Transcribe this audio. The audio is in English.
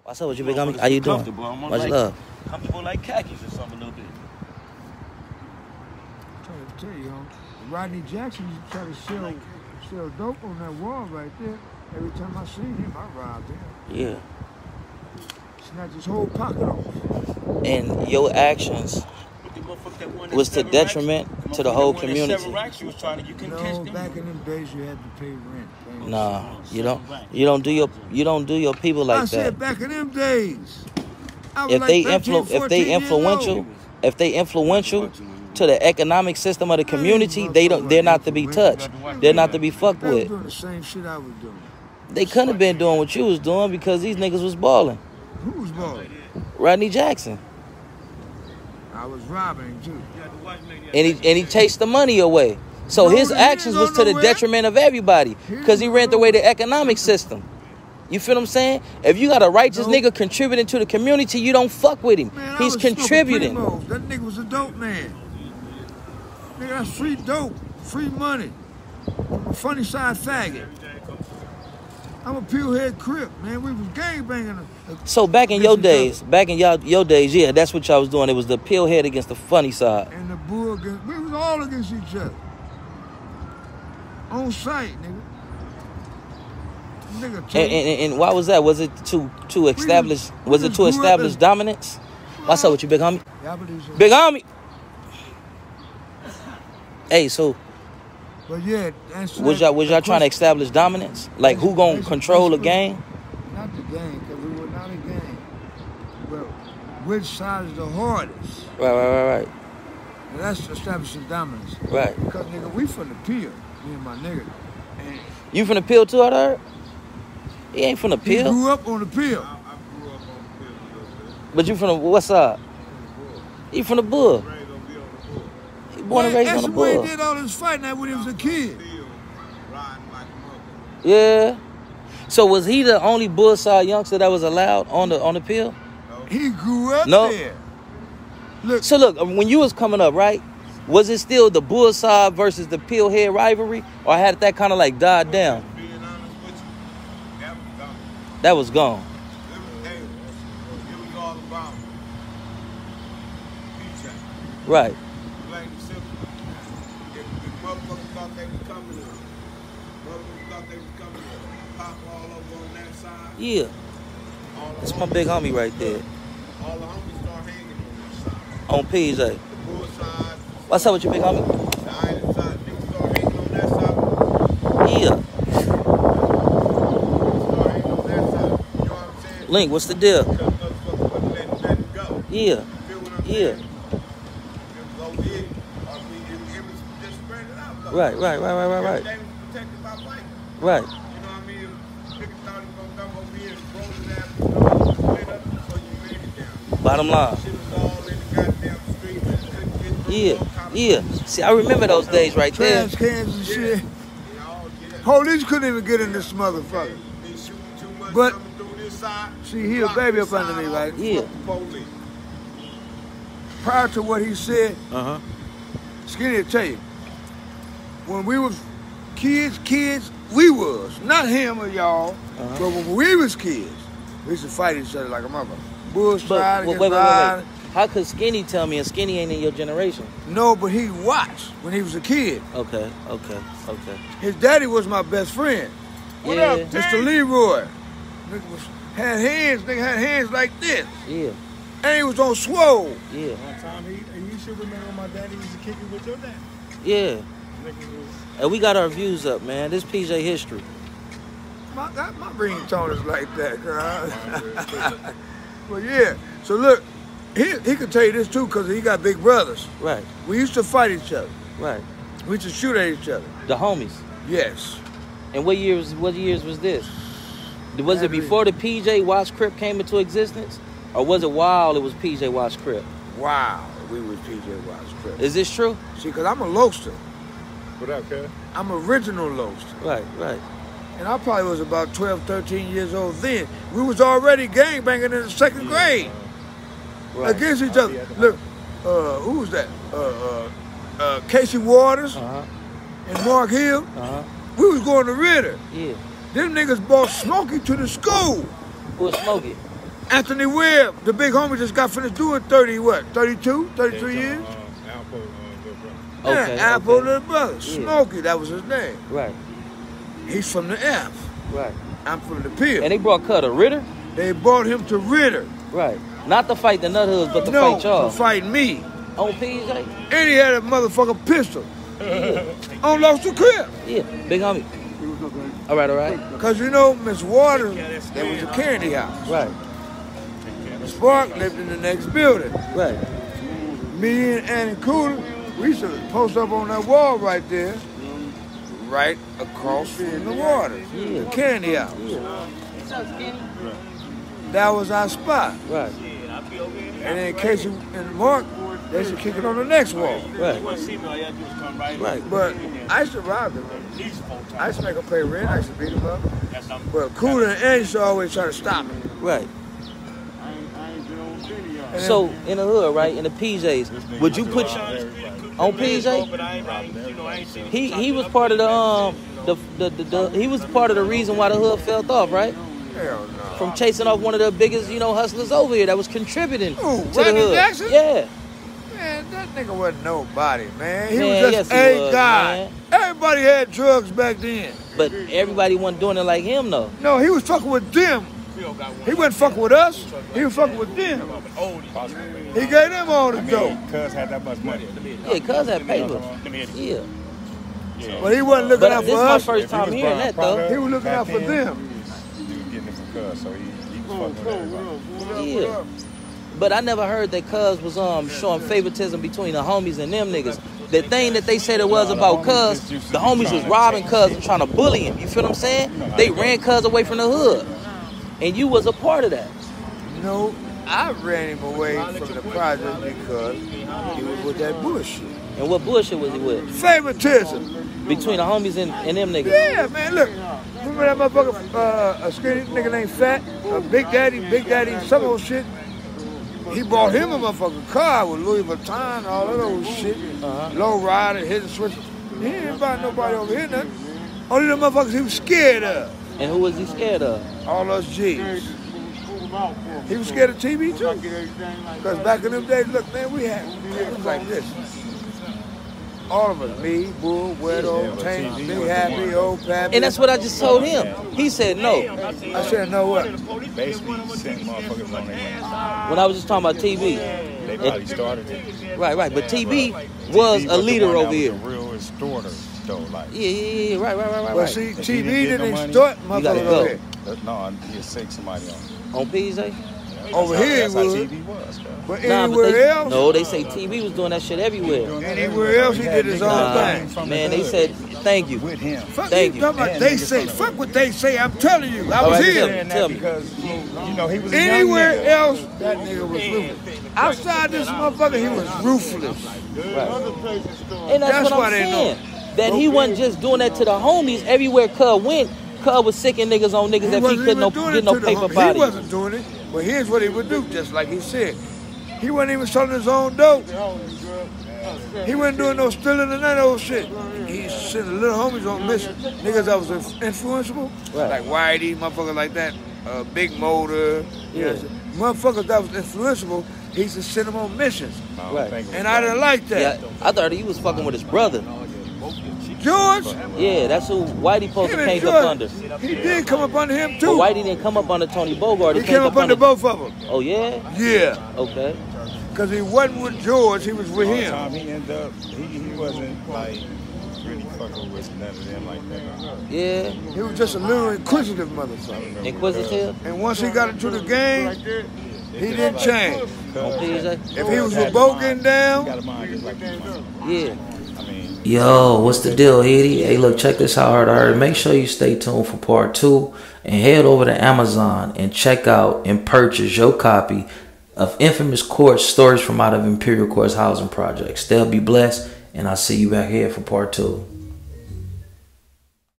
What's up with you, big homie? How you doing? Much love. Comfortable like khakis or something a little bit. I'm trying to tell you, Rodney Jackson used to try to sell dope on that wall right there. Every time I seen him, I robbed him. Yeah. Snatch his whole pocket off. And your actions was to detriment to the whole community. No, back in them days you had to pay rent. Nah, you don't do your people like that. I said back in them days. If they influential to the economic system of the community, they're not to be touched. They're not to be fucked with. They were doing the same shit I was doing. They couldn't have been doing what you was doing because these niggas was balling. Who was balling? Rodney Jackson. I was robbing him too. And he chased the money away. So his actions was to the detriment of everybody because he ran away the economic system. You feel what I'm saying? If you got a righteous nigga contributing to the community, you don't fuck with him. Man, he's contributing. That nigga was a dope man. Nigga, that's free dope, free money. I'm a funny side faggot. I'm a peel-head crip, man. We was gangbanging. So back in your days, yeah, that's what y'all was doing. It was the peel-head against the funny side. And the bull against, we was all against each other. On sight, nigga. And why was that? Was it to establish dominance? What's up with you, big homie? Big homie. Hey, so but yeah, was y'all trying to establish dominance? Like who gonna control the gang? Not the gang, because we were not a gang. But which side is the hardest? Right. And that's establishing dominance. Right. Because nigga, we from the Peel, me and my nigga. And you from the Peel too, I heard? He ain't from the Peel. He grew up on the Peel. I grew up on the Peel a little bit. But you from the what side? He from the Bull. He born and raised on the Bull. That's where he did all his fighting at when he was a kid. Yeah. So was he the only Bull side youngster that was allowed on the Peel? He grew up there. Look, when you was coming up, right? Was it still the Bull side versus the Peel head rivalry, or had that kind of like died down? That was gone. It was all about PJ. Right. Plain and simple. If motherfuckers thought they was coming in, pop all over on that side. Yeah. That's my big homie right there. All the homies start hanging on that side. On PJ. The bull side. What's up with you, big homie? The island side. Niggas start hanging on that side. Yeah. Link, what's the deal? Yeah. Right. Right. Bottom line. Yeah. See, I remember those days right there. Trash cans and shit. Police couldn't even get in this motherfucker. But see, he a baby up under me, right? Yeah. Prior to what he said, Skinny will tell you, when we was kids, we was. Not him or y'all, but when we was kids, we used to fight each other like a mother. Bullshit against wait. How could Skinny tell me, and Skinny ain't in your generation? No, but he watched when he was a kid. Okay. His daddy was my best friend. What up, Mr. Leroy? Nigga had hands like this. Yeah. And he was on swole. Yeah. One time, you should remember my daddy used to kick it with your dad. Yeah. And we got our views up, man. This PJ history. My ringtone is like that, girl. Well, yeah. So look, he could tell you this too, because he got big brothers. Right. We used to fight each other. Right. We used to shoot at each other. The homies. Yes. And what years was this? Was it before the PJ Watch Crip came into existence? Or was it while it was PJ Watch Crip? Wow, we was PJ Watch Crip. Is this true? See, because I'm a Loaster. What up, cuz? I'm original Loaster. Right. And I probably was about 12, 13 years old then. We was already gangbanging in the second grade. Right. Against each other. Look, who was that? Casey Waters and Mark Hill. We was going to Ritter. Yeah. Them niggas brought Smokey to the school. Who was Smokey? Anthony Webb, the big homie, just got finished doing 32, 33 years? Okay, Yeah, Apple okay. little brother. Yeah. Smokey, that was his name. Right, He's from the F. right. I'm from the P. And they brought Cutter Ritter? They brought him to Ritter. Right. Not to fight the Nut Hoods, but to fight y'all. to fight me. On PJ? And he had a motherfucking pistol. Yeah. On Lost to Crib. Yeah, big homie. All right, all right. Because you know, Miss Waters, there was a candy house. Right, Spark lived in the next building. right. Me and Annie Cooler, we used to post up on that wall right there, right across from the water. Yeah. The candy house. Yeah. That was our spot. Right, And then Casey and Mark, they used to kick it on the next wall. right. Right. But I used to rob them. I used to make them pay rent. I used to beat them up. But Cooler and Annie used to always try to stop me. Right. And So in the hood, right, in the PJs, would you put on PJ? He was part of the he was part of the reason why the hood fell off, right? hell no. From chasing off one of the biggest, hustlers over here that was contributing Who, to the Randy hood. Jackson? Yeah. Man, that nigga wasn't nobody, man. He Man, was just yes, he a was, guy. man. Everybody had drugs back then. But everybody wasn't doing it like him, though. No, he was fucking with them. He wasn't fucking with us. He was fucking with them. He gave them all the dope. Cuz had that much money. Yeah, cuz had paper. Yeah. But he wasn't looking But out this for is my us. first time hearing that, though. He was looking out for them. He was getting it from Cuz, so he was fucking with everybody. Yeah. But I never heard that cuz was showing favoritism between the homies and them niggas. The thing that they said it was about cuz, the homies was robbing cuz and trying to bully him. You feel what I'm saying? They ran cuz away from the hood. And you was a part of that. No, I ran him away from the project because he was with that bullshit. And what bullshit was he with? Favoritism. Between the homies and them niggas. Yeah, man, look. Remember that motherfucker, a skinny nigga named Fat? Big Daddy, some old shit? He bought him a motherfucking car with Louis Vuitton, all that old shit. Low rider, hidden switch. He didn't buy nobody over here nothing. Only the motherfuckers he was scared of. And who was he scared of? All us G's. He was scared of TV too. Because back in them days, look, man, it was like this. All of us, me, Bull, Weirdo, Tank, Big Happy, Old Pappy. And that's what I just told him. He said no. I said, no what? Basically, sent motherfuckers on their way. When I was just talking about TV. They probably started it. Right. But TV was a leader over here. The real extorter, though, like. Yeah. Right. Well, see, If he TV didn't get didn't no money, extort you gotta motherfuckers go. over here. No, he'll take somebody on. On PJ? Over here, that's how he would. TV was, bro. But Nah, anywhere but else, no, they say TV was doing that shit everywhere. anywhere else, he did his own thing. Man, they said thank you. With him. Fuck Thank you you. talking about they say. Fuck what they say. I'm telling you. I All was right, here. Saying Tell that me. because, he was a young Anywhere nigga. else, that nigga was ruthless. Outside this motherfucker, he was ruthless. And that's That's what why I'm they saying. know. That he wasn't just doing that to the homies. Everywhere Cub went, Cub was sicking niggas on niggas if he wasn't couldn't even doing get it no to the paper homie. body. He wasn't doing it. But here's what he would do, just like he said. He wasn't even selling his own dope. He wasn't doing no stealing and that old shit. He sent the little homies on mission. Niggas that was influenceable, Right. like Whitey, motherfuckers like that, Big Motor. Yeah. Motherfuckers that was influenceable, he used to send them on missions. Right. And I didn't like that. Yeah, I thought he was fucking with his brother. George, Yeah, that's who Whitey supposed him to and came up under. George, he did come up under him But too. Whitey didn't come up under Tony Bogart. He came up under both of them. Oh yeah? Yeah, Okay. because he wasn't with George, he was with All the him. time he ended up, he wasn't like really fucking with none of them like that. Yeah. He was just a little inquisitive motherfucker. Inquisitive And once he got into the game, he didn't change. on PJ. If he was with Bo getting He down, got a mind just like his mom. Yeah. I mean, Yo, what's the deal, Eddie? Hey, look, check this out, Hard Hard. Make sure you stay tuned for part 2 and head over to Amazon and check out and purchase your copy of Infamous Courts, Stories from Out of Imperial Courts Housing Projects. They'll be blessed, and I'll see you back here for part 2.